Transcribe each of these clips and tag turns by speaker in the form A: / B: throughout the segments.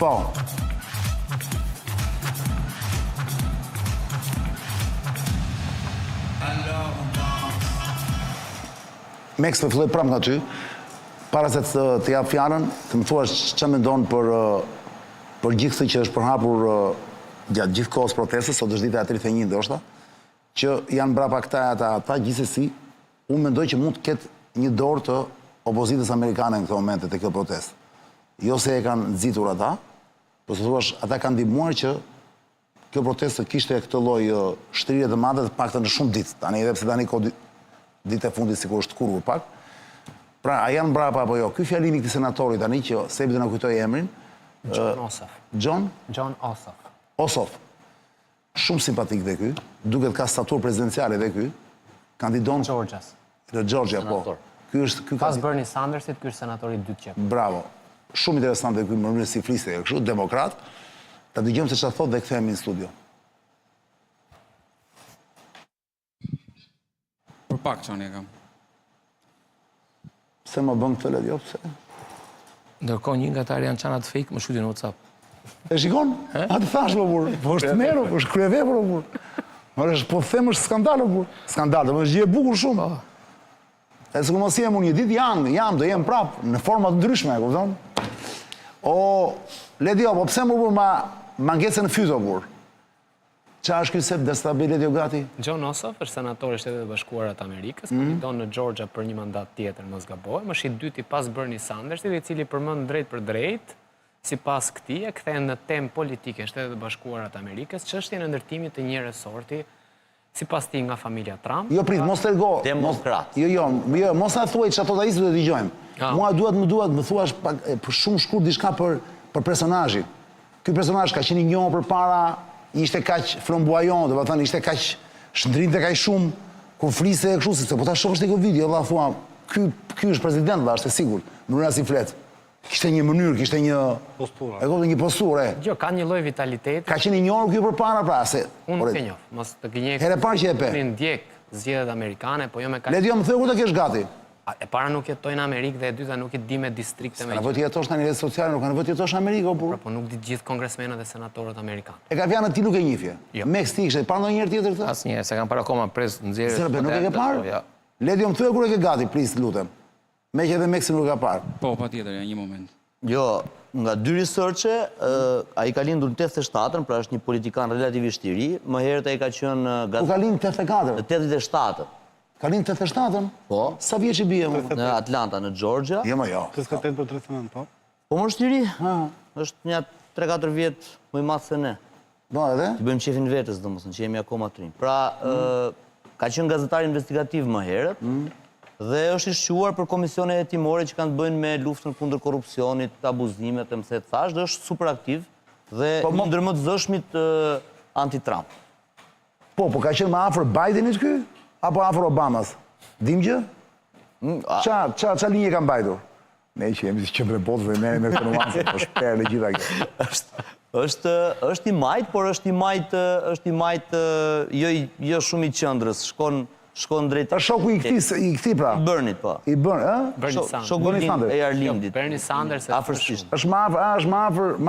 A: Po. Meks të filloj prap nga ty, para se të jap fjalën, të më thuash ç'a mendon për gjithë këtë që është përhapur gjatë gjithë kohës protestës, sot është dita e 31 ndoshta, që janë brapa këta e ata, gjithsesi, unë mendoj që mund të ketë një dorë të opozitës amerikane në këtë momente të kjo protestë. Jo se e kanë nxitur ata, por se thuash ata kanë ndihmuar që kjo protestë kishte këtë lloj shtrire të madhe të paktën në shumë ditë. Tani edhe pse tani ka ditë e fundit sikur është kurrë pak. Pra, a janë brapa apo jo? Ky fjalimi i këtij senatori tani që sebi do na kujtoi emrin,
B: John Ossoff.
A: John Ossoff. Ossoff. Shumë simpatik dhe ky, duket ka staturë prezidenciale dhe ky. Kandidon
B: Georgias.
A: Në Georgia, po.
B: Pas Bernie Sandersit, ky është senatori i dytë që.
A: Bravo. Shumë interesant dhe ky mënyrë si fliste kështu, demokrat. Ta dëgjojmë se çfarë thotë dhe kthehemi në studio.
C: Për pak çani e kam.
A: Pse më bën këtë lëdjo, pse?
D: Ndërkohë një nga ata janë çanat fake, më shkruajnë në WhatsApp.
A: E shikon? A të thash më burr. Po është merë, po është kryevepër o burr. Po them është skandal o burr. Skandal, do të është gjë e bukur shumë. E sikur mos jem unë një ditë jam, do jem prap në forma të ndryshme, e kupton? O, Ledio, po pse më burr ma ngecën në fyt o burr? Qa është ky sep destabil Ledio gati?
B: John Ossoff është senator i Shtetet e Bashkuara të Amerikës, kandidon në Georgia për një mandat tjetër, mos gabohem, është i dyti pas Bernie Sandersit, i cili përmend drejt për drejt, sipas këtij e kthehen në temë politike Shtetet e Bashkuara të Amerikës, çështjen e ndërtimit të një resorti, sipas tij nga familja Trump.
A: Jo, prit, mos tërgo.
E: Demokrat.
A: Jo, mos na thuaj çfarë thotë ai se do të dëgjojmë. Mua duhet më thuash shumë shkurt diçka për personazhin. Ky personazh ka qenë i njohur përpara, ishte kaq flamboyant, do të thënë ishte kaq shndrinte kaq shumë kur fliste kështu, sepse po ta shohësh te ky video, valla thua, ky është president, valla, është e sigurt, mënyra si flet. Kishte një mënyrë, kishte një posturë. E kupton, një posturë.
B: Jo, ka një lloj vitaliteti.
A: Ka qenë i njohur ky përpara pra se.
B: Unë nuk e njoh, mos të gënjej.
A: Herë parë që e pe.
B: Unë ndjek zgjedhjet amerikane, po jo me kaq.
A: Ledio, më thuaj kur të kesh gati.
B: E para nuk jetoj në Amerikë dhe e dyta nuk i di me distrikte me.
A: Sa vot jetosh tani në rrjetet sociale, nuk kanë vot jetosh në Amerikë apo?
B: Po nuk di gjithë kongresmenët dhe senatorët amerikanë.
A: E ka fjalën ti nuk e njihje. Meks ti ishte pa ndonjëherë tjetër këtë?
D: Asnjëherë, se kanë para akoma pres nxjerrjes.
A: Serbe, nuk e ke parë? Ledio, më thuaj kur e ke gati, plis, lutem. Me që edhe Meksi nuk e ka parë.
C: Po, patjetër, ja një moment.
E: Jo, nga dy researche, ai ka lindur në 87-ën, pra është një politikan relativisht i ri, më herët ai ka qenë
A: Ku ka lindur 84?
E: 87-ën.
A: Ka lindur 87-ën?
E: Po.
A: Sa vjeç i bie më?
E: Në Atlanta, në Georgia.
A: Jo, më jo.
F: 38 për 39, po.
E: Po më është i ri, është një 3-4 vjet më i madh se ne.
A: Do edhe?
E: Ti bëjmë qefin vetës, domethënë, që jemi akoma të rinj. Pra, ka qenë gazetar investigativ më herët, dhe është i shquar për komisionet hetimore që kanë të bëjnë me luftën kundër korrupsionit, abuzimet, e mëse të thash, dhe është super aktiv dhe ndër më të zëshmit anti-Trump.
A: Po ka qenë më afër Bidenit ky apo afër Obamas? Dim gjë? Qa linje ka mbajtur? Ne që jemi si qendrë botë dhe ne me këtë nuanse, po shperë gjitha kjo.
E: Është i majt, por është i majt jo shumë i qendrës, shkon drejt.
A: Shoku i këtij pra.
E: I Bernit, po.
A: I Bern,
B: Bernie Sanders.
E: Shoku i Arlindit.
B: Bernie Sanders
E: afërsisht.
A: Është më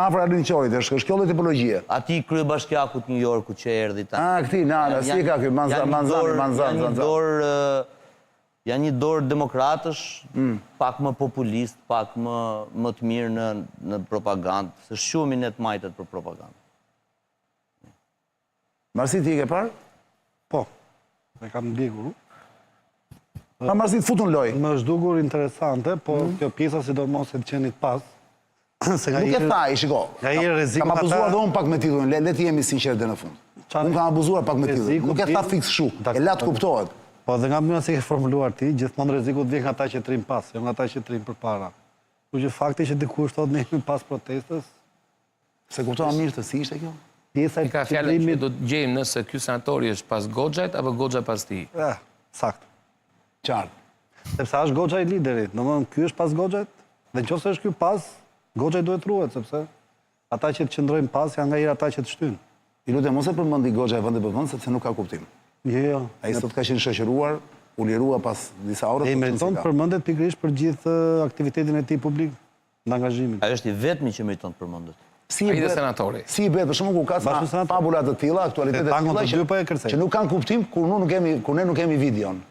A: afër Arlindit Qorit, është kjo lloj tipologjie.
E: Aty kryebashkiakut New Yorku që erdhi ta.
A: Këtij, si ka ky Manzan.
E: Janë një dorë demokratësh, pak më populist, pak më të mirë në propagandë, se shumë i net majtet për propagandë.
A: Marsi ti e ke parë?
F: Po. E kam ndjekur.
A: Pa marsit futun loj.
F: Më është dukur interesante, po kjo pjesa sidomos e të qenit pas.
A: Nuk e thaj, shiko. Kam abuzuar dhe unë pak me titullin, le të jemi sinqert dhe në fund. Unë kam abuzuar pak me titullin, nuk e tha fiks shu, e latë kuptohet.
F: Po dhe nga mënyra se ke formuluar ti, gjithmonë rrezikut vjen nga ata që trim pas, jo nga ata që trim përpara. Kështu që fakti që dikush thotë ne jemi pas protestës,
A: se kuptova mirë të si ishte kjo?
F: Pjesa e
D: Ka fjalë që do të gjejmë nëse ky senatori është pas Goxhait apo Goxha pas tij.
F: Sakt.
A: Qartë.
F: Sepse është Goxha i liderit, domethënë ky është pas Goxhait, dhe nëse është ky pas, Goxha duhet ruhet, sepse ata që të qëndrojnë pas janë nga ata që të shtyjnë.
A: I lutem mos e përmendi Goxha e vendi për vend sepse nuk ka kuptim.
F: Jo.
A: Ai sot ka qenë shoqëruar, u lirua pas disa orësh.
F: E meriton përmendet pikërisht për gjithë aktivitetin e tij publik, në angazhimin.
E: Ai është i vetmi që meriton të përmendet.
D: Ai dhe senatori.
A: Si i bëhet për shembull kur ka
F: Bashkë senator.
A: fabula të tilla, aktualitete të
F: tangon
A: tilla
F: të dy po e kërcej.
A: që nuk kanë kuptim kur ne nuk kemi videon.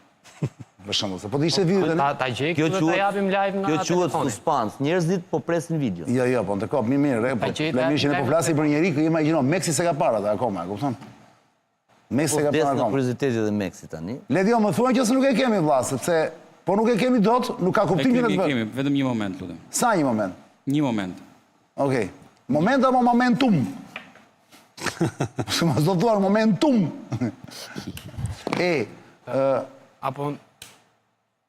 A: Për shembull, se po të ishte video
B: Ta gjej këtu dhe ta japim live nga
E: Kjo quhet
B: telefoni.
E: suspans. Njerëzit po presin video.
A: Jo, po ndërkohë mirë, po
B: gjej,
A: Blemishin e po flasi për njëri që imagjino, Meksi se ka para ata akoma, e kupton? Meksi se ka
E: Des
A: para
E: në
A: akoma.
E: kurioziteti dhe Meksi tani.
A: Ledio, më thuan që se nuk e kemi vlla, sepse po nuk e kemi dot, nuk ka
C: E
A: kuptim që
C: kemi,
A: të bëjmë.
C: kemi, vetëm një moment, lutem.
A: Sa një moment?
C: Një moment.
A: Okej. Moment apo momentum? Se më zdo thuar momentum.
B: Apo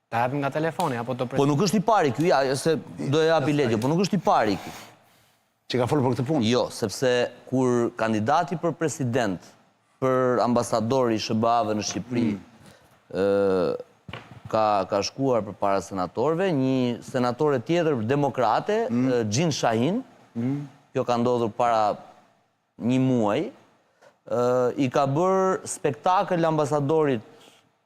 B: ta japim nga telefoni, apo do
E: Po nuk është i pari ky, ja, se do e japi Ledio, po nuk është i pari ky.
A: Që ka folë për këtë punë?
E: Jo, sepse kur kandidati për president, për ambasadori i SBA-ve në Shqipëri, ka shkuar për para senatorve, një senatore tjetër demokrate, Gjin Shahin, kjo ka ndodhur para një muaj, i ka bërë spektakël ambasadorit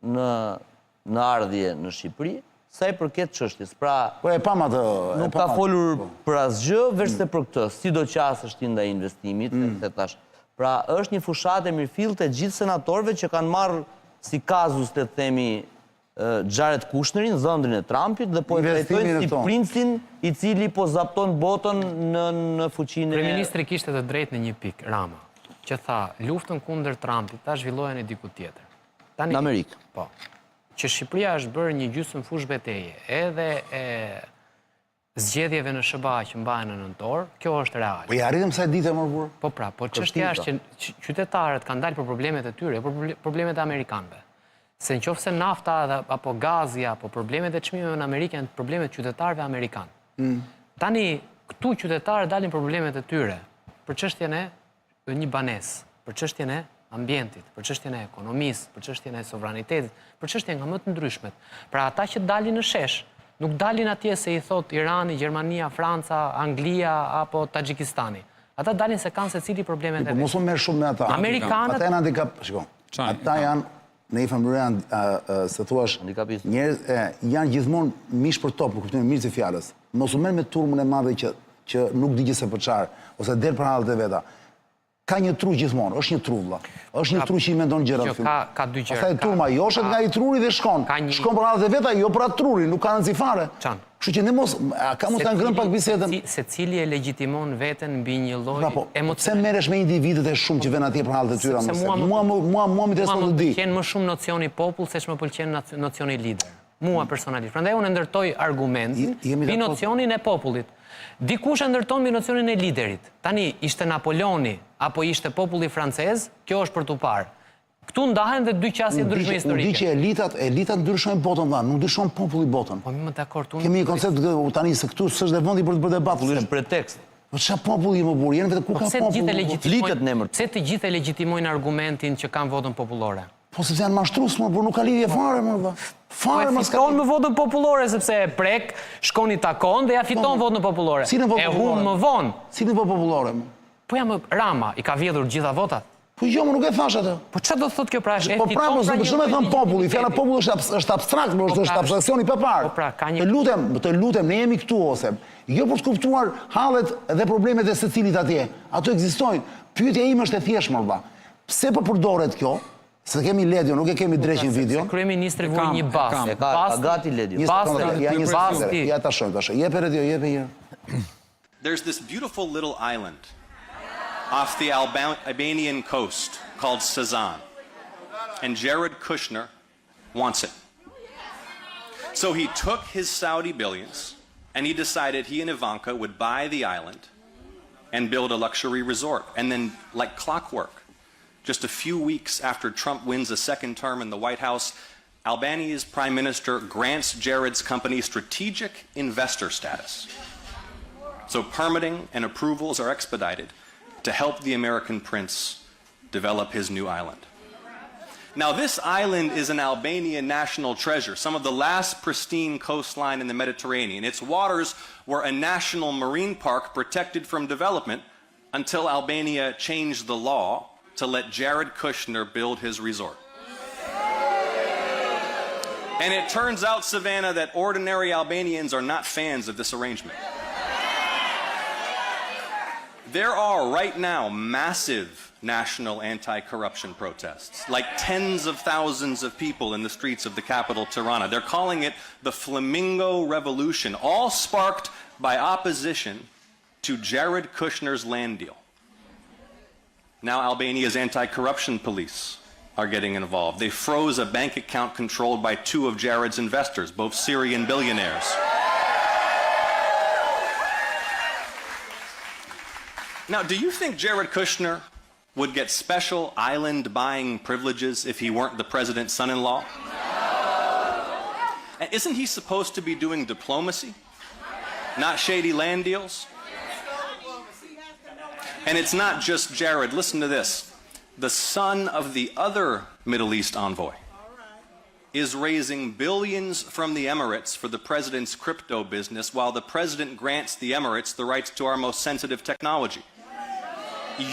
E: në ardhje në Shqipëri, sa i përket çështjes. Pra,
A: Po e pam atë.
E: nuk ka folur për asgjë, veçse për këtë, sidoqas është ndaj investimit, se thash. Pra, është një fushat e mirëfillt të gjithë senatorëve që kanë marrë si kazus, le të themi, Jared Kushnerin, zëndrin e Trumpit, dhe po e trajtojnë si princin i cili po zapton botën në fuqinë e...
B: Kryeministri kishte të drejtë në një pikë, Rama, që tha, luftën kundër Trumpit, ta zhvillohen e diku tjetër.
E: Në Amerikë.
B: Po. Që Shqipëria është bërë një gjysmë fush beteje, edhe e zgjedhjeve në SBA që mbahen në nëntor, kjo është reale.
A: Po i arritëm sa ditë më burr.
B: Po pra, po çështja është që qytetarët kanë dalë për problemet e tyre, për problemet e amerikanëve. Se në qoftë se nafta apo gazi apo problemet e çmimeve në Amerikë janë problemet qytetarëve amerikanë. Tani këtu qytetarët dalin për problemet e tyre, për çështjen e një banesë, për çështjen e ambientit, për çështjen e ekonomisë, për çështjen e sovranitetit, për çështje nga më të ndryshmet. Pra ata që dalin në shesh, nuk dalin atje se i thot Irani, Gjermania, Franca, Anglia apo Taxhikistani. Ata dalin se kanë secili problemet e
A: Po mos u merr shumë me ata.
B: Amerikanët-
A: Ata janë handikap, shikoj. Ata janë në një mënyrë janë se thuash
E: Handikapistë.
A: njerëz janë gjithmonë mish për top, në kuptimin e mirë të fjalës. Mos u merr me turmën e madhe që nuk di se për çfarë ose del për hallet e veta. Ka një tru gjithmonë, është një tru vlla. Është një tru që i mendon gjërat.
B: Ka dy gjëra.
A: Pastaj turma joshet nga i truri dhe shkon. Shkon për hallet e veta, jo për atë truri, nuk ka rëndësi fare.
B: Çan.
A: Kështu që ne mos ka mos ta ngrëm pak bisedën.
B: Se cili e legjitimon veten mbi një lloj
A: Po, pse
B: emocioni.
A: merresh me individët e shumë që vjen atje për hallet e tyre?
B: Se mua
A: Mua më intereson të di.
B: Më pëlqen më shumë nocioni popull se që më pëlqen nocioni lider. Mua personalisht. Prandaj unë ndërtoj argumentin mbi nocionin e popullit. Dikush e ndërton mbi nocionin e liderit. Tani, ishte Napoleoni apo ishte populli francez, kjo është për tu parë. Këtu ndahen dhe dy qasje ndryshme historike.
A: Unë di që elitat ndryshojnë botën, nuk ndryshon populli botën.
B: Po më dakord unë.
A: Kemi një koncept tani se këtu s'është dhe vendi për të bërë debat.
E: Është pretekst.
A: Po çfarë populli më burr? Jenë vetë ku ka populli?
E: Flitet në emër.
B: Pse të gjithë e legjitimojnë argumentin që kanë votën popullore?
A: Po sepse janë mashtrues, por nuk ka lidhje fare më valla. Fare
B: Po
A: më
B: e
A: s'ka.
B: fiton me votën popullore sepse e prek, shkon i takon dhe ja fiton votën popullore.
A: Si në votë
B: E
A: popullore?
B: humb më vonë.
A: Si në votë popullore?
B: Po jam Rama, i ka vjedhur gjitha votat.
A: Po jo, më nuk e thash atë.
B: Po çfarë do thotë kjo pra?
A: Po pra, mos më shumë e thon populli, fjala popull është abstrakt, është abstraksioni pa parë.
B: Po pra, ka një.
A: Të lutem, ne jemi këtu ose jo për të kuptuar hallet dhe problemet e secilit atje. Ato ekzistojnë. Pyetja ime është e thjeshtë, valla. Pse po përdoret kjo? Se kemi Ledio, nuk e kemi dreqin video.
B: Kryeministri vuri një bas.
E: Ka gati Ledio.
A: Ja ta shoh, Jepe Radio, jepe një.
G: There's this beautiful little island off the Albanian coast called Sazan. And Jared Kushner wants it. So he took his Saudi billions and he decided he and Ivanka would buy the island and build a luxury resort. And then, like clockwork, just a few weeks after Trump wins a second term in the White House, Albania's prime minister grants Jared's company strategic investor status. So permitting and approvals are expedited to help the American prince develop his new island. Now, this island is an Albanian national treasure, some of the last pristine coastline in the Mediterranean. Its waters were a national marine park protected from development until Albania changed the law to let Jared Kushner build his resort. And it turns out, Savannah, that ordinary Albanians are not fans of this arrangement. There are right now massive national anti-corruption protests, like tens of thousands of people in the streets of the capital, Tirana. They're calling it the Flamingo Revolution, all sparked by opposition to Jared Kushner's land deal. Now Albania's anti-corruption police are getting involved. They froze a bank account controlled by two of Jared's investors, both Syrian billionaires. Now, do you think Jared Kushner would get special island buying privileges if he weren't the president's son-in-law? And isn't he supposed to be doing diplomacy, not shady land deals? And it's not just Jared. Listen to this. The son of the other Middle East envoy is raising billions from the Emirates for the president's crypto business while the president grants the Emirates the rights to our most sensitive technology.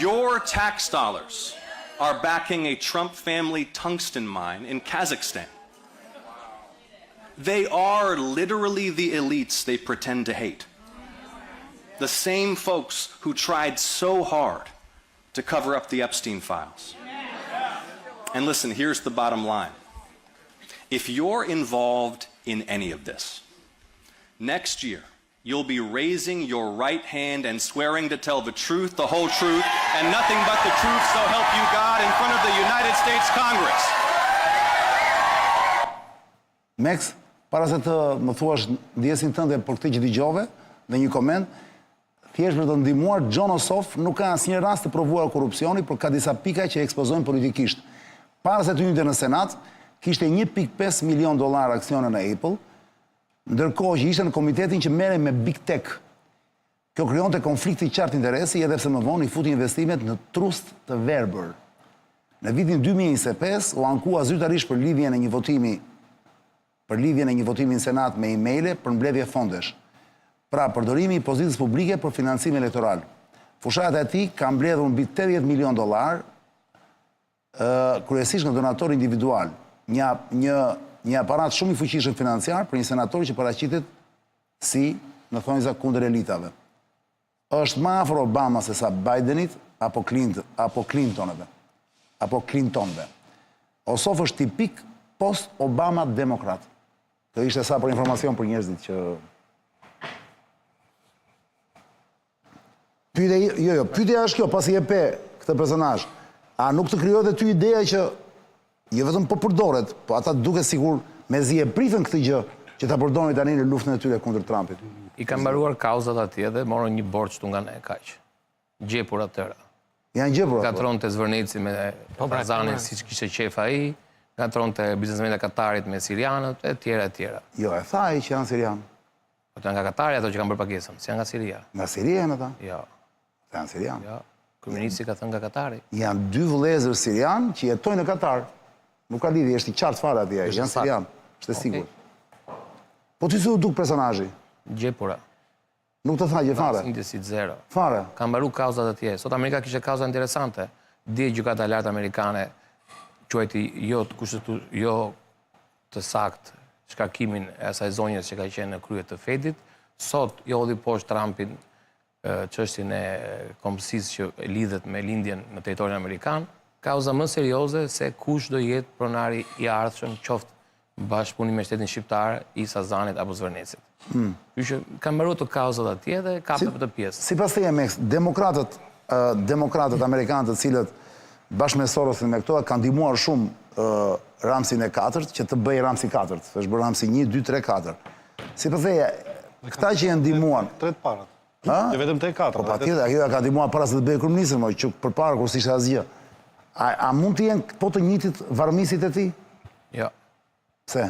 G: Your tax dollars are backing a Trump family tungsten mine in Kazakhstan. They are literally the elites they pretend to hate. The same folks who tried so hard to cover up the Epstein files. And listen, here's the bottom line. If you're involved in any of this, next year, you'll be raising your right hand and swearing to tell the truth, the whole truth, and nothing but the truth, so help you God, in front of the United States Congress.
A: Max, para se të më thuash ndjesin tënde për këtë që dëgjove, dhe një koment, thjesht për të ndihmuar, John Ossoff nuk ka asnjë rast të provuar korrupsioni, por ka disa pika që ekspozojnë politikisht. Para se të hynte në Senat, kishte 1.5 milion dollar aksione në Apple, ndërkohë që ishte në komitetin që merrej me Big Tech. Kjo krijonte konflikti qartë interesi, edhe pse më vonë i futi investimet në trust të verbër. Në vitin 2025 u ankua zyrtarisht për lidhjen e një votimi në Senat me emaile për mbledhje fondesh. Pra, përdorimi i pozitës publike për financim elektoral. Fushat e tij ka mbledhur mbi 80 milion dollar, kryesisht nga donator individual. Një aparat shumë i fuqishëm financiar për një senator që paraqitet si në thonjza kundër elitave. Është më afër Obama se sa Bidenit apo Clintonëve. Ossoff është tipik post-Obama demokrat. Kjo ishte sa për informacion për njerëzit që... Pyetja është kjo, pasi e pe këtë personazh, a nuk të krijohet ty ideja që jo vetëm po përdoret, po ata duke sigur mezi e pritën këtë gjë që ta përdorin tani në luftën e tyre kundër Trumpit.
D: I kanë mbaruar kauzat atje dhe morën një borxh tu nga ne kaq. Gjepur atëra.
A: Janë gjepur ato.
D: Gatronte Zvërnici me Bazanin siç kishte qef ai, gatronte biznesmenët e Katarit me sirianët e tjera e tjera.
A: Jo, e tha ai që janë sirian.
D: Po të nga Katari ato që kanë bërë pagesën, si janë nga Siria.
A: Nga Siria janë ata?
D: Jo.
A: Janë sirian.
D: Jo. Kryeministri ka thënë nga Katari.
A: Janë dy vëllezër sirian që jetojnë në Katar. Nuk ka lidhje, është i qartë fare atje, janë sirian, është e sigurt. Po ty si u duk personazhi?
D: Gjepura.
A: Nuk të tha gjë fare?
D: Indesit zero.
A: Fare?
D: Ka mbaru kauzat atje. Sot Amerika kishte kauza interesante. Dje gjykata e lartë amerikane quajti jo të saktë shkarkimin e asaj zonjës që ka qenë në krye të Fedit. Sot jo hodhi poshtë Trumpin çështjen e kombësisë që lidhet me lindjen në territorin amerikan. Kauza më serioze se kush do jetë pronari i ardhshëm, qoftë bashkëpunim me shtetin shqiptar, i Sazanit apo Zvërnecit. Kështu që kanë mbaruar të kauzat atje dhe kapën për të pjesë.
A: Sipas teje, Max, demokratët amerikanë të cilët bashkë me Sorosin me këto kanë ndihmuar shumë Ramsin e 4 që të bëjë Ramsi 4. Është bërë Ramsi 1, 2, 3, 4. Sipas teje, këta që janë ndihmuar
F: Tret parat.
A: Ë?
F: Vetëm te 4.
A: Po patjetër, ajo ka ndihmuar para se të bëjë kryeministër, më që përpara kur s'ishte asgjë. A mund të jenë po të njëjtit varmisit e tij?
D: Jo.
A: Pse?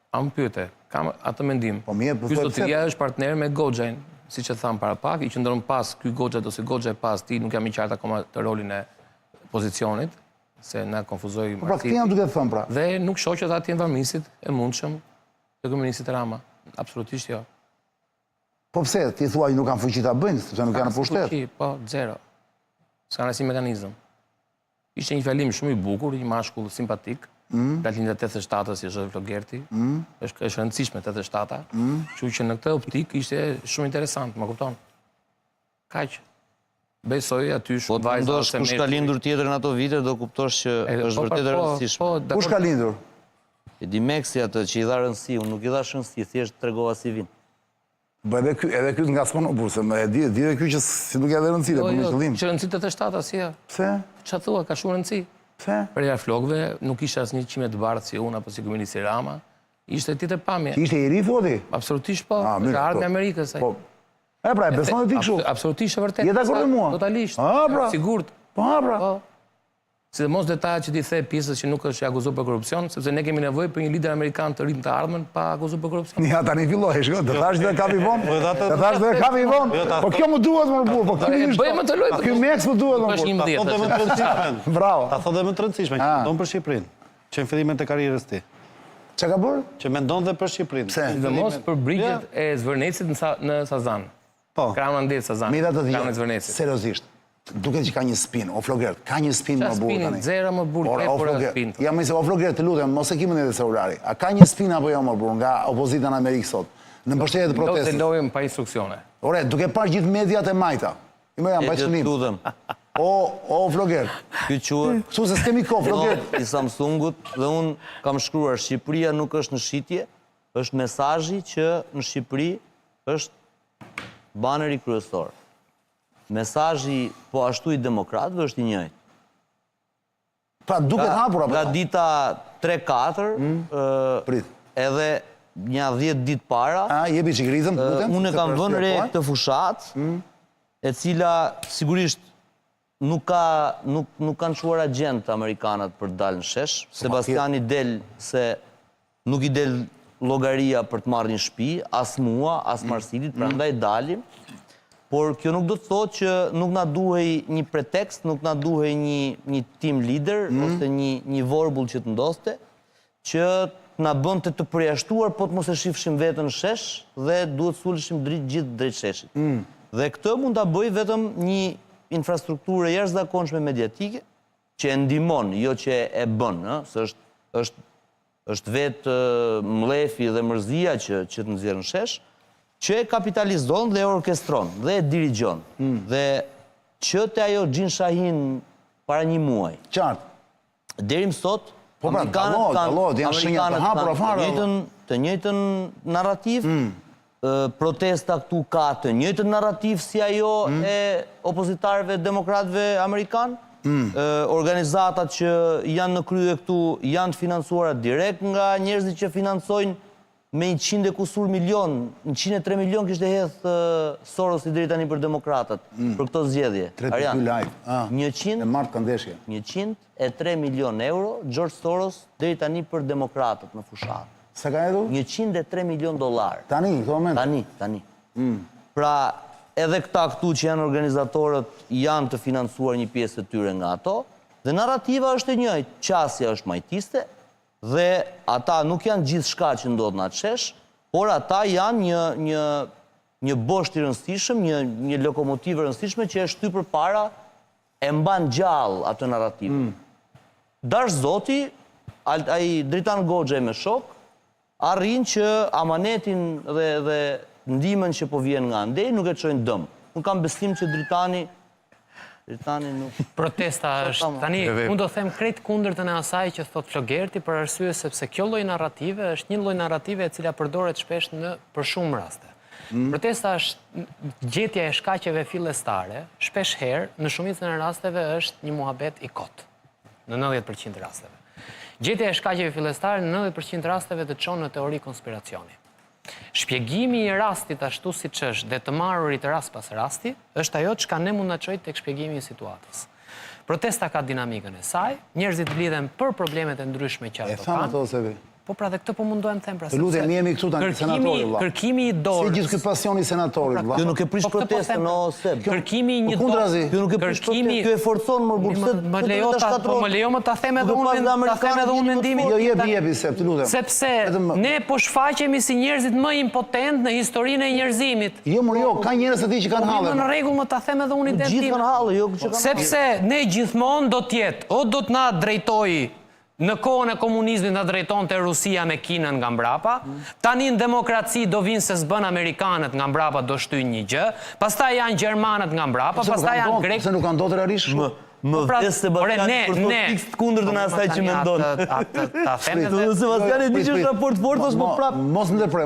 D: A më pyete, kam atë mendim.
A: Po mirë, po
D: Ky
A: thuaj
D: zotiria është partner me Goxhën, siç e tham para pak, i qëndron pas ky Goxha ose Goxha pas ti, nuk jam i qartë akoma të rolin e pozicionit, se na konfuzoi
A: Po pra këtë jam duke të thënë pra.
D: Dhe nuk shoqet aty në varmisit e mundshëm të kryeministit Rama. Absolutisht jo.
A: Po pse ti thua nuk kanë fuqi ta bëjnë, sepse nuk janë në pushtet?
D: Po, zero. S'kan asnjë mekanizëm. Ishte një fjalim shumë i bukur, një mashkull simpatik, Dalinde 87-ës si Zhëv Flogerti, është rëndësishme 87-a, kështu që në këtë optik ishte shumë interesant, më kupton. Kaq. Besoj aty
E: Po të ndosh kush ka lindur tjetër në ato vite, do kuptosh që është vërtet e rëndësishme.
A: Kush ka lindur?
E: E di Meksi atë që i dha rëndësi, unë nuk i dha rëndësi, thjesht tregova si vin.
A: Po edhe ky nga s'pon burse, më e di edhe ky që si nuk e dhe rëndësi, po në qëllim.
D: Që rëndësi 87 si ja.
A: Pse?
D: Çfarë thua, ka shumë rëndësi.
A: Pse?
D: Për ja flokëve nuk ishte asnjë çime të bardhë si unë apo si kryeministri Rama. Ishte tjetër pamje.
A: Ishte i ri thoti?
D: Absolutisht po.
A: Ah, mirë,
D: Ka ardhur
A: po.
D: në Amerikës ai.
A: Po. E pra, e beson edhe ti kështu.
D: Absolutisht e vërtetë.
A: Je dakord me mua?
D: Totalisht.
A: Ah, pra.
D: Sigurt.
A: Po, pra.
D: Po. Sidomos detajet që ti the pjesës që nuk është i akuzuar për korrupsion, sepse ne kemi nevojë për një lider amerikan të rim të ardhmen pa akuzuar për korrupsion.
A: Ja, tani filloj, shko, të thash dhe kapi vonë. Të thash dhe kapi vonë. Po kjo më duhet më burr, po ky është.
D: Bëjmë të lojë.
A: Ky Meks më duhet më
D: Është
A: burr.
D: 11.
F: Thotë më të rëndësishme.
A: Bravo.
F: Ta thotë më të rëndësishme, që mendon për Shqipërinë, që në fillimin të karrierës ti.
A: Çka ka bërë?
F: Që mendon dhe për Shqipërinë.
A: Pse?
D: Sidomos për brigjet e Zvërnecit në Sazan.
F: Po.
D: Krahun Andet Sazan.
A: Me dha të
D: Krahun e
A: dhjetë.
D: Zvërnecit.
A: Seriozisht. Duket që ka një spin, o Flogert, ka një spin më burr
D: Spinin,
A: tani.
D: zera më burr,
A: Ora, o
D: por
A: Flogert,
D: spin.
A: ja më se o Flogert, të lutem, mos e kimë në celulari. A ka një spin apo jo më burr nga opozita në Amerikë sot? Në mbështetje të
D: Do të
A: protestës.
D: lojëm pa instruksione.
A: Ore, duke parë gjithë mediat e majta. I më jam
E: E
A: pa
E: që
A: çnim.
E: tudhem.
A: O Flogert,
E: Ky quhet
A: kështu se s'kemi kohë, Flogert.
E: i Samsungut dhe unë kam shkruar Shqipëria nuk është në shitje, është mesazhi që në Shqipëri është baneri kryesor. Mesazhi po ashtu i demokratëve është i njëjtë.
A: Pra duket hapur apo?
E: Nga dita 3-4,
A: Prit.
E: edhe një 10 ditë para,
A: A, jepi çikrizëm, lutem.
E: unë
A: se
E: kam
A: për
E: vënë re
A: shpjeguar.
E: këtë fushat, e cila sigurisht nuk kanë çuar agent amerikanët për të dalë në shesh. Sebastiani del se nuk i del llogaria për të marrë një shtëpi, as mua, as Marsilit, prandaj dalim. Por kjo nuk do të thotë që nuk na duhej një pretekst, nuk na duhej një team leader ose një vorbull që të ndoste, që na bënte të përjashtuar, po të mos e shifshim vetën në shesh dhe duhet suleshim gjithë drejt sheshit. Dhe këtë mund ta bëj vetëm një infrastrukturë jashtëzakonshme mediatike që e ndihmon, jo që e bën, ëh, se është vetë mlefi dhe mërzia që të nxjerr në shesh, që e kapitalizon dhe e orkestron dhe e dirigjon. Dhe që te ajo Xhin Shahin para një muaj.
A: Qartë.
E: Deri më sot,
A: Po pra, dallohet, janë shenja të hapura fare.
E: Të njëjtën narrativ, protesta këtu ka të njëjtën narrativ si ajo e opozitarëve demokratëve amerikan. Organizatat që janë në krye këtu janë të financuara direkt nga njerëzit që financojnë me 100 e kusur milion, 103 milion kishte hedh Soros i deri tani për demokratët, për këto zgjedhje.
A: 3 live. E martë këndeshje.
E: 103 milion euro, George Soros deri tani për demokratët në fushat.
A: Sa ka hedhur?
E: 103 milion dollar.
A: Tani, në këtë moment?
E: Tani. Pra, edhe këta këtu që janë organizatorët janë të financuar një pjesë të tyre nga ato, dhe narrativa është e njëjtë, qasja është majtiste, dhe ata nuk janë gjithë shka që ndodhë në atë shesh, por ata janë një bosht i rëndësishëm, një lokomotivë rëndësishme që e shty për para, e mban gjallë atë narrativë. Dash Zoti, ai Dritan Goxha me shok, arrin që amanetin dhe ndihmën që po vjen nga andej nuk e çojnë dëm. Unë kam besim që Dritani nuk...
B: Protesta është, tani, unë do them krejt kundërtën e asaj që thot Flogerti për arsye sepse kjo lloj narrative është një lloj narrative e cila përdoret shpesh për shumë raste. Protesta është gjetja e shkaqeve fillestare, shpesh herë, në shumicën e rasteve është një muhabet i kot, në 90% rasteve. Gjetja e shkaqeve fillestare në 90% rasteve të çon në teori konspiracioni. Shpjegimi i rastit ashtu si që është dhe të marrurit rast pas rasti, është ajo që ka ne mund në qojtë tek shpjegimi i situatës. Protesta ka dinamikën e saj, njerëzit lidhen për problemet e ndryshme që ato
A: thamë
B: kanë.
A: ato sebi.
B: Po pra dhe këtë po mundohem them pra.
A: Të lutem, jemi këtu tani senatori, vlla.
B: Kërkimi i dorës.
A: Si gjithë ky pasion i senatorit, vlla.
E: Kjo nuk e prish protestën, o Seb.
B: Kërkimi i një
A: kundrazi.
E: Kjo nuk e prish protestën, kjo e forcon më burse.
B: Më lejo më ta them edhe unë mendimin.
A: Jo, jepi Seb, të lutem.
B: Sepse ne po shfaqemi si njerëzit më impotent në historinë e njerëzimit.
A: Jo, ka njerëz të tij që kanë hallë.
B: Në rregull më ta them edhe unë
E: Gjithë kanë hallë, jo që kanë.
B: Sepse ne gjithmonë do të jetë, o do të na drejtojë Në kohën e komunizmit në drejton të Rusia me Kinën nga mbrapa, tani në demokraci do vinë se s'bën Amerikanët nga mbrapa do shtyjnë një gjë, pastaj janë Gjermanët nga mbrapa, pastaj janë Grekë.
A: Se nuk kanë ndodhur realisht?
E: Më vdes Sebastiani për të fikst kundër të në asaj që mendon.
B: Ta them edhe...
E: Sebastiani di që është raport fort, është më prap.
A: Mos ndërprej.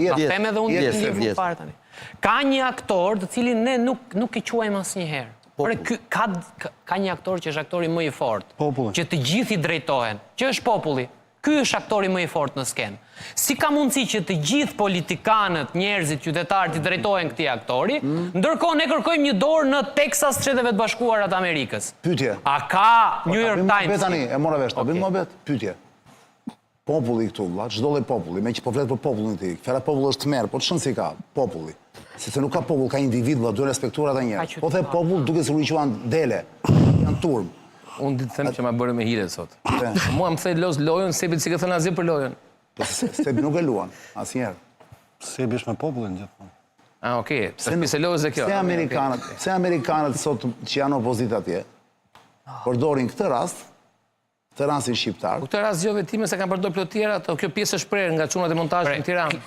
B: Ta them edhe unë të një fare tani. Ka një aktor të cilin ne nuk i quajmë asnjëherë. Ka një aktor që është aktori më i fortë, që të gjithë i drejtohen, që është populli. Ky është aktori më i fortë në skenë. Si ka mundësi që të gjithë politikanët, njerëzit, qytetarët i drejtohen këtij aktori, ndërkohë ne kërkojmë një dorë në Texas, Shtetet e Bashkuara të Amerikës.
A: Pyetje.
B: A ka New York Times?
A: Tani, e mora vesh, ta bëjmë mohabet. Pyetje. Populli këtu, vlla, çdo lloj populli, me që po flet për popullin tim. Fjala popull është tmerr, po ç'shën si ka populli. Sepse nuk ka popull, ka individ, vlla, duhet respektuar ata njerëz. Po the popull duke se u quan dele, janë turm.
D: Unë ditë them që ma bërë me hire sot. Mua më thej lojën, Sebi si ka thënë asgjë për lojën.
A: Sebi nuk e luan, asnjëherë.
F: Sebi është me popullin gjithmonë.
D: Okej, se lojës e kjo.
A: Pse Amerikanët sot që janë opozit atje, përdorin këtë rastin shqiptar.
D: Këtë rast gjove time se kanë përdor plot tjera, kjo pjesë është prerë nga çunat e montazhit në Tiranë.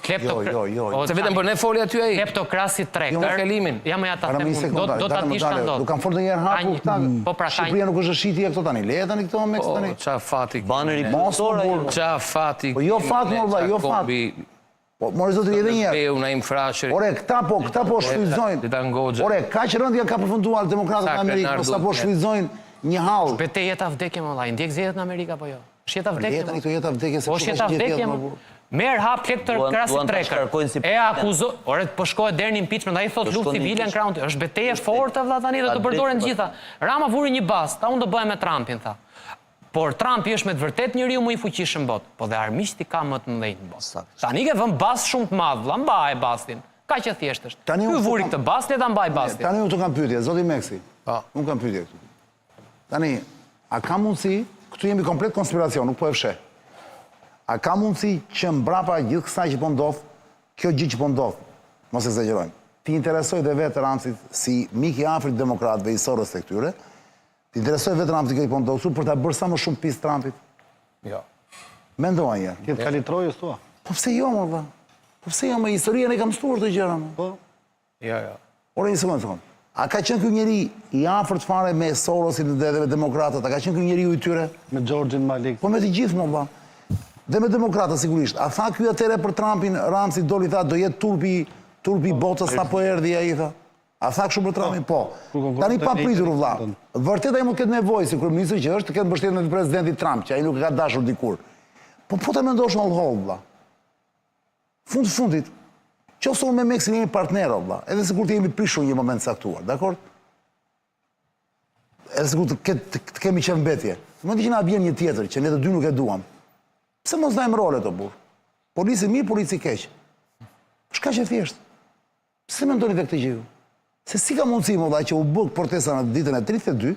A: Jo.
D: Se vetëm për ne foli aty ai.
B: Kleptokrasi tregtar. Ja më ja ta them. Do ta dish ka ndodhur.
A: Nuk kanë folë ndonjëherë hapur këta.
B: Po pra
A: Shqipëria nuk është shitje këto tani. Leje tani këto me tani.
D: Ça fati.
E: Baneri
A: Mostora.
D: Ça fati.
A: Po jo fat më valla, jo fat. Po mori zoti edhe një herë.
D: Una im frashë.
A: Ore, këta po shfrytëzojnë. Ore, kaq rëndja ka përfunduar demokratët në Amerikë, po sa po shfrytëzojnë një hall.
B: Bete jeta vdekje më vllai, ndjek zgjedhjet në Amerikë apo jo? Shjeta vdekje.
A: Tani këto jeta vdekje se
B: po shjeta vdekje. Merr hap kleptokrasi tregtar. E akuzon, ore po shkohet deri në impeachment, ai thot luftë civile në krahun. Është betejë forte vlla tani dhe të përdoren të gjitha. Rama vuri një bas, ta unë do bëhem me Trumpin tha. Por Trumpi është me të vërtet njeriu më i fuqishëm në botë, po dhe armiqti ka më të mëdhenj në botë. Tani ke vënë bas shumë të madh, vlla mbaj bastin. Kaq e thjesht është. Ky vuri këtë bas, le ta mbaj bastin.
A: Tani unë të kam pyetje, zoti Meksi. Unë kam pyetje këtu. Tani, a ka mundësi, këtu jemi komplet konspiracion, nuk po e fsheh. A ka mundësi që mbrapa gjithë kësaj që po ndodh, kjo gjë që po ndodh, mos egzagerojmë, ti interesoj dhe vetë Ramsit si mik i afërt demokratëve i Soros të këtyre, ti interesoj vetë Ramsit që i po ndodh këtu për ta bërë sa më shumë pis Trumpit?
D: Jo.
A: Mendoj një.
F: Këtë kalitrojës tua?
A: Po pse jo, më valla? Po pse jo, më historinë e kam stuar të gjëra, më?
F: Po.
D: Jo.
A: Ore, një sekundë. A ka qenë ky njeri i afërt fare me Sorosin dhe me demokratët? A ka qenë ky njeriu i tyre?
F: Me Gjorgjin Malik.
A: Po me të gjithë, më valla. Dhe me demokratët sigurisht. A tha ky atëre për Trumpin, Ramsi doli tha do jetë turpi botës apo erdhi ai tha? A tha kështu për Trumpin? Po. Tani pa pritur vlla. Vërtet ai mund të ketë nevojë si kryeminist që është të ketë mbështetjen e presidentit Trump, që ai nuk e ka dashur dikur. Po ta mendosh në holl vlla. Fundit. Qofse unë me Meksin jemi partner, vlla, edhe sikur të jemi prishur një moment saktuar, dakor? Edhe sikur të kemi qenë mbetje. Më di që na vjen një tjetër që ne të dy nuk e duam. Pse mos ndajmë rolet o burr? Polici mirë, polici keq. Shka që thjesht. Pse mendoni tek këtë gjë? Se si ka mundësi më valla që u bë protesta në ditën e 32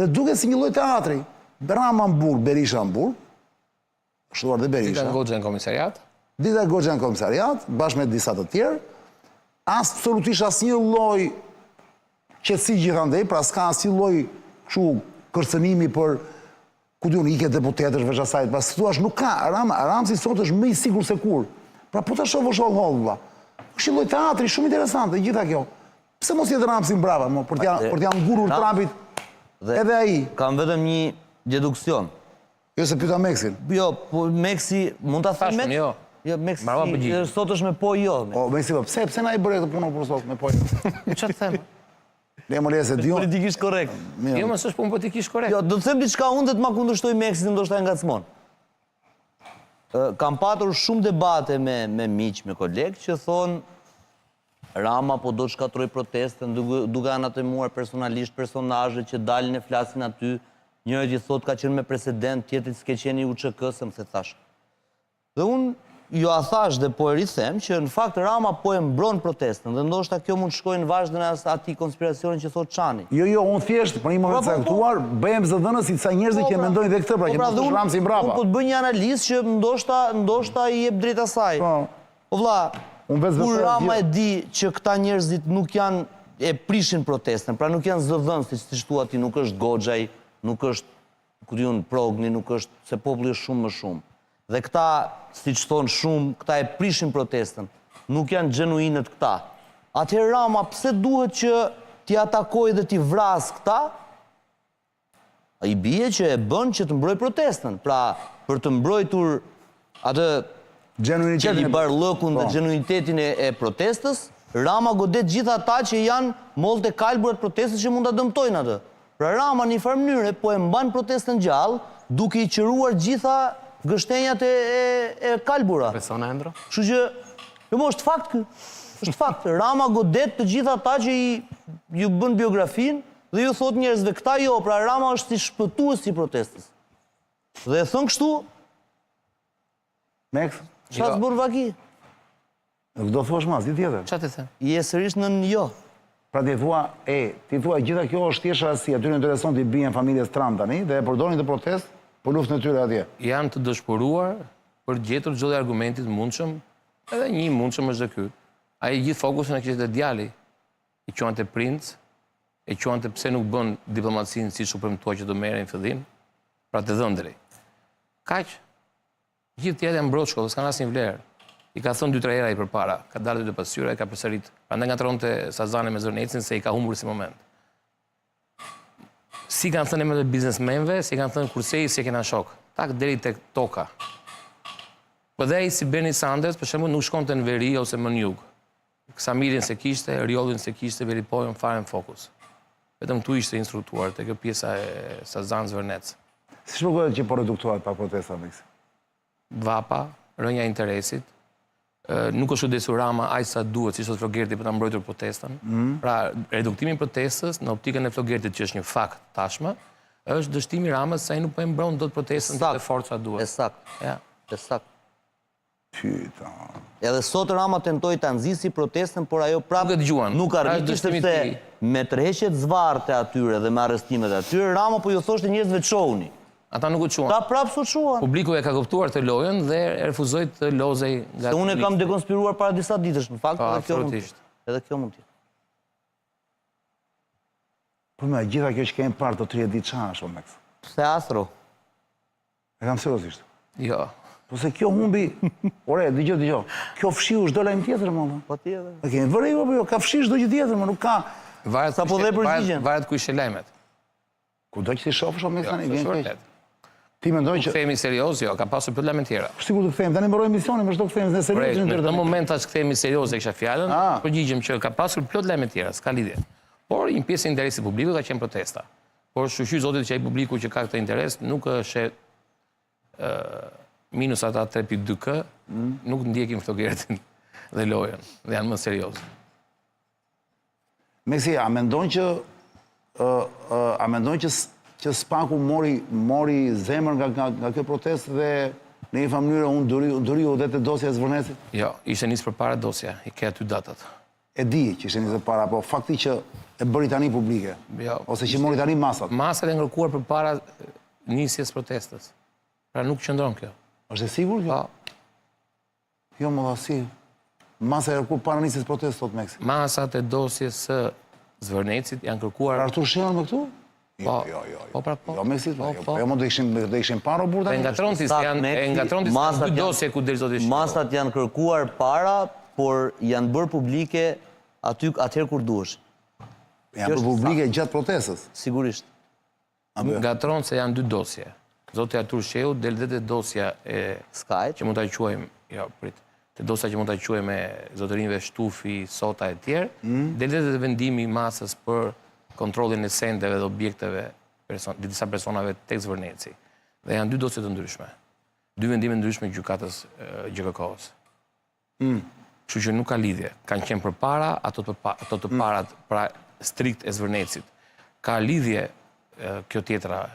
A: dhe duket si një lloj teatri. Rama në burr, Berisha në burr. Shtuar dhe Berisha.
D: Dita Goxha në komisariat.
A: Dita Goxha në komisariat, bashkë me disa të tjerë. Absolutisht asnjë lloj qetësi gjithandej, pra s'ka asnjë lloj kështu kërcënimi për ku diun ikë deputetësh veç asaj. Pas thua nuk ka, Ramsi sot është më i sigurt se kur. Pra po ta shohësh valla. Është një lloj teatri shumë interesante gjitha kjo. Pse mos jetë Ramsi brava, mo, për t'ia ngurur Trumpit edhe ai.
E: Kam vetëm një deduksion.
A: Jo se pyeta Meksin.
E: Jo, po Meksi mund ta thënë Meksi? Jo, Meksi sot është me po jo.
A: O, Meksi, pse na i bëre këtë punë për sot me po jo?
B: Çfarë them?
A: Ne më lese diun.
E: Politikisht korrekt.
D: Jo, mos është punë politikisht korrekt.
E: Jo, do të them diçka unë dhe të ma kundërshtoj Meksin, ndoshta e ngacmon. Kam patur shumë debate me miq, me kolegë që thonë Rama po do të shkatroj protestën, duke anatemuar personalisht personazhe që dalin e flasin aty, njëri që thotë ka qenë me president, tjetri s'ke qenë i UÇK-s, më thash. Dhe unë jo a thash dhe po e rithem që në fakt Rama po e mbron protestën dhe ndoshta kjo mund shkojnë vazhden e atij konspiracionin që thot Çani.
A: Jo, unë thjesht për një moment caktuar bëhem zëdhënës si ca njerëz që mendojnë dhe këtë pra që mos është Ramsi brava.
E: Unë po të bëj një analizë që ndoshta i jep drejt asaj. Po vlla, kur Rama e di që këta njerëzit nuk janë e prishin protestën, pra nuk janë zëdhënë siç thua ti, nuk është Goxhaj, nuk është ku diun progni, nuk është se populli është shumë më shumë. Dhe këta, si që thonë shumë, këta e prishin protestën, nuk janë gjenuinët këta. Atëherë Rama, pse duhet që t'i atakoj dhe t'i vras këta? A i bie që e bën që të mbroj protestën. Pra, për të mbrojtur atë që i barë lëkun dhe gjenuinitetin e protestës, Rama godet gjitha ata që janë mollë të kalburat protestës që mund të dëmtojnë atë. Pra Rama një farë mënyre po e mban protestën gjallë, duke i qëruar gjitha gështenjat e kalbura.
B: Besona, Endro?
E: Kështu që, jo është fakt kë. Është fakt. Rama godet të gjitha ata që ju bën biografin dhe ju thot njerëzve këta jo, pra Rama është si shpëtues si protestës. Dhe e thënë kështu,
A: Meks?
E: çfarë të bën vaki?
A: Do thuash mas, di tjetër.
D: Qa të them?
E: I e sërish në jo.
A: Pra ti thua gjitha kjo është thjesht rasti, aty në intereson t'i bien familjes Trump tani dhe e përdorin të protest për luftën e tyre atje.
D: Janë të dëshpëruar për gjetur çdo argumentit mundshëm, edhe një mundshëm është dhe ky. Ai gjithë fokusin e kishte te djali. I quante princ, e quante pse nuk bën diplomacinë siç u premtua që do merren në fillim, pra të dhëndri. Kaq. Gjithë tjetër janë mbrojtshko, s'kan asnjë vlerë. I ka thënë 2-3 herë ai përpara, ka dalë dy pasqyra, ka përsërit. Prandaj ngatronte Sazane me Zvornecin se i ka humbur si moment. Si kanë thënë emrat e biznesmenëve, si kanë thënë kursej, si e kena shok. Tak deri tek toka. Po dhe ai si Bernie Sanders, për shembull, nuk shkonte në veri ose më në jug. Samirin se kishte, Riollin se kishte, Veripojën fare në fokus. Vetëm tu ishte instruktuar te kjo pjesa e Sazan Zvërnec.
A: Si shpërgohet që po reduktohet pa protesta, Meksi?
D: Vapa, rënja interesit, nuk është shudesur Rama aq sa duhet, si sot Flogerti për ta mbrojtur protestën. Pra, reduktimi i protestës në optikën e Flogertit që është një fakt tashmë, është dështimi Ramës se ai nuk po e mbron dot protestën me forca duhet.
E: Esakt.
D: Ja.
E: Esakt.
A: Pyta.
E: Edhe sot Rama tentoi ta nxjisi protestën, por ajo prapë
D: Nuk e dëgjuan.
E: nuk arriti sepse me tërheqjet zvarrte atyre dhe me arrestimet atyre, Rama po ju thoshte njerëzve të shohuni.
D: Ata nuk u quan.
E: Ta prapë sot shuan.
D: Publiku e ka kuptuar të lojën dhe e refuzoi të lozej nga
E: Se unë e kam dekonspiruar para disa ditësh, në fakt, edhe kjo mund të
D: absolutisht.
E: jetë. Edhe kjo mund të jetë.
A: Po me gjitha kjo që kemi parë të 30 ditë qa është, Meks?
E: Se astro.
A: E kam seriozisht.
D: Jo.
A: Po se kjo humbi, ore, dëgjoj. Kjo fshiu çdo lajm tjetër, më.
E: Po tjetër.
A: E kemi vërë jo, po jo, ka fshi çdo gjë tjetër, më nuk ka.
D: Varet
E: Sa po dhe përgjigjen.
D: Varet ku ishe lajmet.
A: Kudo që ti shofësh o Meks tani vjen keq.
D: Vërtet.
A: Ti mendoj që
D: Kthehemi serioz, jo, ka pasur plot lajme tjera.
A: sikur të kthejmë, tani mbaroj emisionin, më çdo kthejmë në seriozisht në
D: Në
A: tjetër.
D: këtë moment tash kthehemi serioz e kisha fjalën, përgjigjem që ka pasur plot lajme tjera, s'ka lidhje. Por një pjesë e interesit publikut ka qenë protesta. Por shqyr zotit që ai publiku që ka këtë interes nuk është minus ata 3.2k, nuk ndjekin Flogertin dhe lojën, dhe janë më serioz.
A: Meksi, a mendon që Spaku mori zemër nga kjo protestë dhe në një farë mënyrë unë duriu dhe të dosja e Zvërnecit?
D: Jo, ishte nisë përpara dosja, i ke aty datat.
A: E di që ishte nisë para, po fakti që e bëri tani publike,
D: Jo,
A: ose që mori tani masat.
D: masat e ngërkuar përpara nisjes protestës. Pra nuk qëndron kjo.
A: Është e sigur kjo?
D: Po,
A: Jo, më dha si. Masa e kërkuar para nisjes protestë, thot Meksi.
D: masat e dosjes së Zvërnecit janë kërkuar.
A: Artur Sheon me këtu?
D: Po,
A: Jo.
D: po, pra po.
A: Jo, Meksi,
D: Po,
A: jo,
D: po.
A: jo, më do ishin para o burta.
D: E ngatrontis janë dy dosje ku del zoti Shqiptar.
E: Masat janë kërkuar para, por janë bërë publike atëherë kur duhesh.
A: Janë për publike gjatë protestës.
E: Sigurisht.
D: Ngatron se janë dy dosje. Zoti Artur Sheu del dhe te dosja e
E: Skajt.
D: që mund ta quajmë, jo, prit. Te dosja që mund ta quajmë me zotërinjve Shtufi, Sota e tjerë, del dhe te vendimi i masës për kontrollin e sendeve dhe objekteve disa personave tek Zvërneci. Dhe janë dy dosje të ndryshme. Dy vendime ndryshme gjykatës GKK-s. Kështu që nuk ka lidhje. Kanë qenë përpara ato të parat pra strikt e Zvërnecit. Ka lidhje kjo tjetra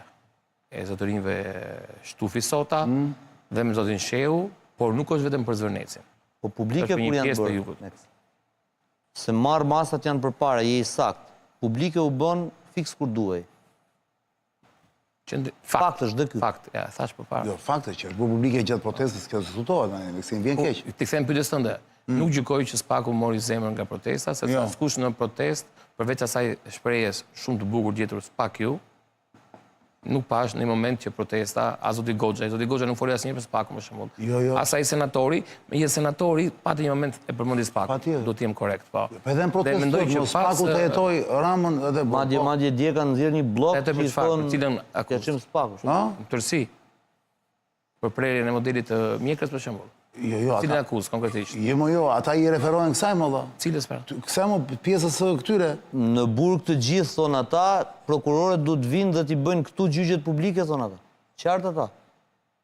D: e zotërinjve Shtufi Sota dhe me zotin Sheu, por nuk është vetëm për Zvërnecin.
E: Po publike
D: Është një
E: kur janë
D: pjesë të
E: bërë.
D: jugut.
E: Se marë masat janë përpara, je i sakt. Publike u bën fiks kur duhej. Fakt është dhe ky.
D: Fakt, ja, thash përpara.
A: Jo, fakte që është bërë publike gjatë protestës, kjo diskutohet, Meksi, vjen keq.
D: Ti kthem pyetjes tënde. Nuk gjykoj që Spaku mori zemrën nga protesta, sepse
A: Jo.
D: askush në protest, përveç asaj shprehjes shumë të bukur gjetur Spak ju, nuk pash në moment që protesta, a Zoti Goxha nuk foli asnjëherë për Spaku më shembull.
A: Jo.
D: Asa i senatori, senatori pati një moment e përmendi Spaku.
A: Patjetër.
D: Do të jem korrekt, po.
A: Po edhe në protestë, mos Spaku të jetoj Ramën edhe
E: Madje dje kanë nxjerrë një blog
D: Të për çfarë, cilën
E: ja çim Spaku.
D: në tërësi për prerjen e modelit të mjekrës për shembull.
A: Jo,
D: Cilën akuzë konkretisht?
A: Jo, ata i referohen kësaj më dha.
D: Cilës pra?
A: Kësaj më pjesës së këtyre.
E: Në burg të gjithë, thonë ata, prokurorët du të vinë dhe t'i bëjnë këtu gjyqjet publike, thonë ata. Qartë ata.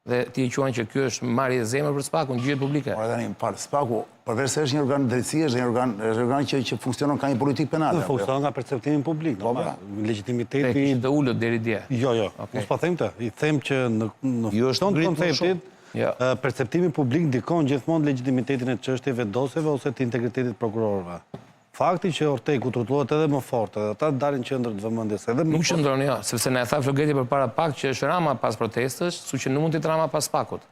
D: Dhe ti e quan që kjo është marrje e zemër për Spakun, gjyqjet publike.
A: Por tani, Spaku, përveç se është një organ drejtësie, është një organ që funksionon ka një politikë penale.
F: Funksionon nga perceptimi publik. Legitimiteti...
D: Ishte ullët deri dje.
F: Jo. Mos pa them të. I them që në fund konceptit, perceptimi publik ndikon gjithmonë legitimitetin e çështjeve dosjeve ose të integritetit prokurorëve. Fakti që Ortegu trotuohet edhe më fort, edhe ata dalin qendër të vëmendjes edhe më
D: Nuk qëndron, jo, sepse na e tha Flogeti përpara pak që është Rama pas protestës, kështu që nuk mund të jetë Rama pas Spakut.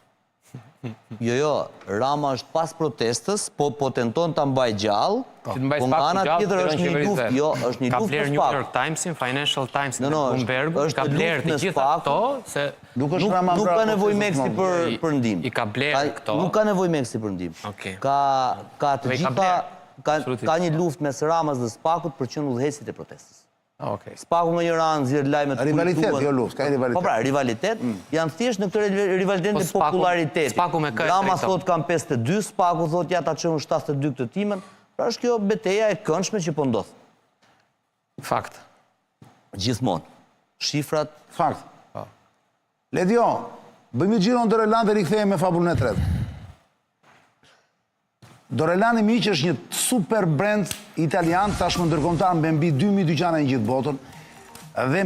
E: Jo, Rama është pas protestës, po tenton ta mbaj gjallë.
D: Që të mbaj
E: Po nga
D: Spaku
E: ana
D: gjallë,
E: tjetër
D: të
E: është një
D: rënë
E: luftë, jo, është një
B: Ka
E: luftë
B: bler
E: për
B: New
E: Spaku.
B: York Timesin, Financial Timesin,
E: No,
B: Bloombergu,
E: është
B: ka bler të
E: luftë në
B: gjitha
E: Spaku.
B: këto, se
A: Nuk është Rama
E: Nuk ka nevojë Meksi për ndihmë.
B: i ka bler këto.
E: Nuk ka nevojë Meksi për ndihmë.
B: Okej.
E: Ka të
B: Dhe i ka
E: gjitha
B: bler.
E: ka një luftë mes Ramës dhe Spakut për qenë udhëheqësit e protestës.
D: Okej.
E: Spaku në një ranë nxjerr lajme të
A: Rivalitet, jo luftë, ka rivalitet.
E: Po pra, rivalitet, janë thjesht në këtë rivalitet
B: Po
E: në populariteti.
B: Spaku me kë e
E: Rama
B: drejton?
E: thot kam 52, Spaku thot ja ta çojmë 72 këtë timën. Pra është kjo betejë e këndshme që po ndodh.
D: Fakt.
E: Gjithmonë. Shifrat
A: Fakt. Ledio, bëjmë gjiron Dorelan dhe rikthehemi me fabulën e tretë. Dorelani miq është një super brand italian, tashmë ndërkombëtar me mbi 2000 dyqane në gjithë botën dhe